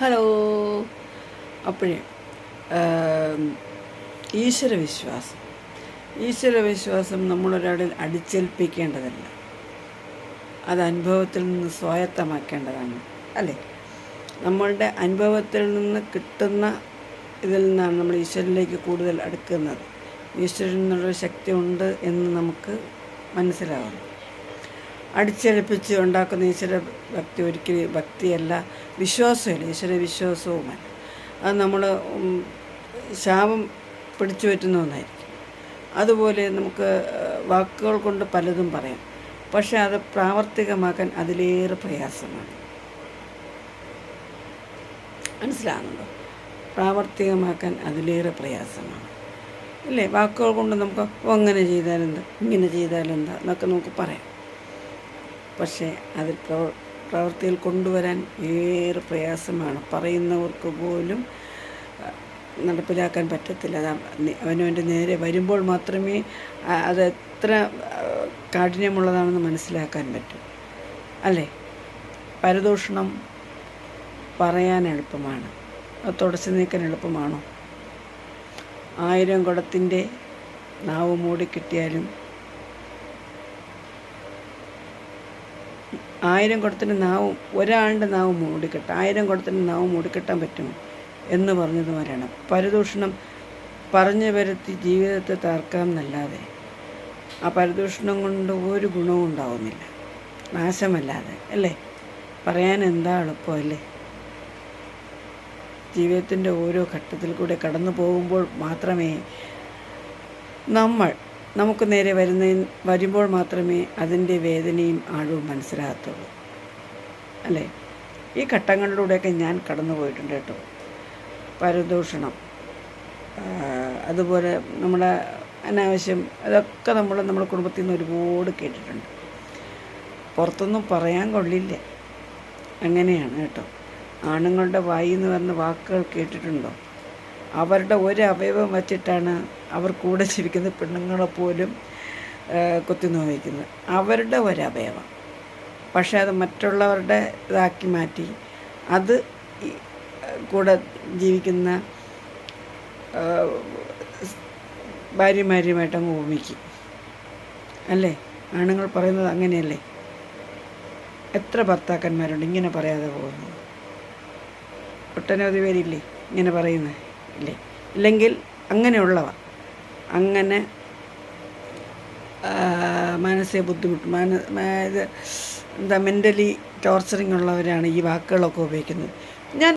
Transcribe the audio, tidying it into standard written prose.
Hello. അപ്പോഴേ ഈശ്വരവിശ്വാസം നമ്മളൊരാളിൽ അടിച്ചേൽപ്പിക്കേണ്ടതല്ല, അത് അനുഭവത്തിൽ നിന്ന് സ്വായത്തമാക്കേണ്ടതാണ്, അല്ലേ? നമ്മളുടെ അനുഭവത്തിൽ നിന്ന് കിട്ടുന്ന ഇതിൽ നിന്നാണ് നമ്മൾ ഈശ്വരനിലേക്ക് കൂടുതൽ അടുക്കുന്നത്. ഈശ്വരൻ എന്നുള്ളൊരു ശക്തി ഉണ്ട് എന്ന് നമുക്ക് മനസ്സിലാവുന്നു. അടിച്ചേൽപ്പിച്ച് ഉണ്ടാക്കുന്ന ഈശ്വര ഭക്തി ഒരിക്കലും ഭക്തിയല്ല, വിശ്വാസമല്ല, ഈശ്വര വിശ്വാസവുമല്ല. അത് നമ്മൾ ശാപം പിടിച്ചു പറ്റുന്ന ഒന്നായിരിക്കും. അതുപോലെ നമുക്ക് വാക്കുകൾ കൊണ്ട് പലതും പറയാം, പക്ഷെ അത് പ്രാവർത്തികമാക്കാൻ അതിലേറെ പ്രയാസമാണ്. മനസ്സിലാകുന്നുണ്ടോ? പ്രാവർത്തികമാക്കാൻ അതിലേറെ പ്രയാസമാണ്, അല്ലേ? വാക്കുകൾ കൊണ്ട് നമുക്ക് അങ്ങനെ ചെയ്താലെന്താ, ഇങ്ങനെ ചെയ്താലെന്താ എന്നൊക്കെ നമുക്ക് പറയാം, പക്ഷേ അത് പ്രവൃത്തിയിൽ കൊണ്ടുവരാൻ ഏറെ പ്രയാസമാണ്. പറയുന്നവർക്ക് പോലും നടപ്പിലാക്കാൻ പറ്റത്തില്ല. അത് അവനവൻ്റെ നേരെ വരുമ്പോൾ മാത്രമേ അത് എത്ര കാഠിന്യമുള്ളതാണെന്ന് മനസ്സിലാക്കാൻ പറ്റും, അല്ലേ? പരദൂഷണം പറയാൻ എളുപ്പമാണ്, അത് തുടച്ചു നീക്കാൻ എളുപ്പമാണോ? 1000 കുടത്തിൻ്റെ നാവ് മൂടിക്കിട്ടിയാലും 1000 കുടത്തിൻ്റെ നാവും ഒരാളുടെ നാവ് മൂടിക്കെട്ടാം, 1000 കുടത്തിൻ്റെ നാവ് മൂടിക്കെട്ടാൻ പറ്റുമോ എന്ന് പറഞ്ഞതുപോലെയാണ് പരദൂഷണം. പറഞ്ഞു വരുത്തി ജീവിതത്തെ തകർക്കാമെന്നല്ലാതെ ആ പരദൂഷണം കൊണ്ട് ഒരു ഗുണവും ഉണ്ടാവുന്നില്ല, നാശമല്ലാതെ, അല്ലേ? പറയാൻ എന്താ എളുപ്പമല്ലേ? ജീവിതത്തിൻ്റെ ഓരോ ഘട്ടത്തിൽ കൂടെ കടന്നു പോകുമ്പോൾ മാത്രമേ നമുക്ക് നേരെ വരുമ്പോൾ മാത്രമേ അതിൻ്റെ വേദനയും ആഴവും മനസ്സിലാകത്തുള്ളൂ, അല്ലേ? ഈ ഘട്ടങ്ങളിലൂടെയൊക്കെ ഞാൻ കടന്നു പോയിട്ടുണ്ട് കേട്ടോ. പരദൂഷണം, അതുപോലെ നമ്മുടെ അനാവശ്യം, അതൊക്കെ നമ്മുടെ കുടുംബത്തിൽ നിന്ന് ഒരുപാട് കേട്ടിട്ടുണ്ട്. പുറത്തൊന്നും പറയാൻ കൊള്ളില്ല, അങ്ങനെയാണ് കേട്ടോ. ആണുങ്ങളുടെ വായിൽ നിന്ന് വരുന്ന വാക്കുകൾ കേട്ടിട്ടുണ്ടോ? അവരുടെ ഒരു അവയവം വച്ചിട്ടാണ് അവർ കൂടെ ജീവിക്കുന്ന പെണ്ണുങ്ങളെപ്പോലും കുത്തിനോവിക്കുന്നത്, അവരുടെ ഒരവയവം. പക്ഷേ അത് മറ്റുള്ളവരുടെ ഇതാക്കി മാറ്റി അത് കൂടെ ജീവിക്കുന്ന ഭാര്യമാരുമായിട്ടങ്ങ് ഉപമിക്കും, അല്ലേ? ആണുങ്ങൾ പറയുന്നത് അങ്ങനെയല്ലേ? എത്ര ഭർത്താക്കന്മാരുണ്ട് ഇങ്ങനെ പറയാതെ പോകുന്നത്? ഒട്ടനവധി പേരില്ലേ ഇങ്ങനെ പറയുന്നത്, ഇല്ലേ? ഇല്ലെങ്കിൽ അങ്ങനെയുള്ളവ, അങ്ങനെ മാനസിക ബുദ്ധിമുട്ട്, ഇത് എന്താ മെൻ്റലി ടോർച്ചറിങ് ഉള്ളവരാണ് ഈ വാക്കുകളൊക്കെ ഉപയോഗിക്കുന്നത്. ഞാൻ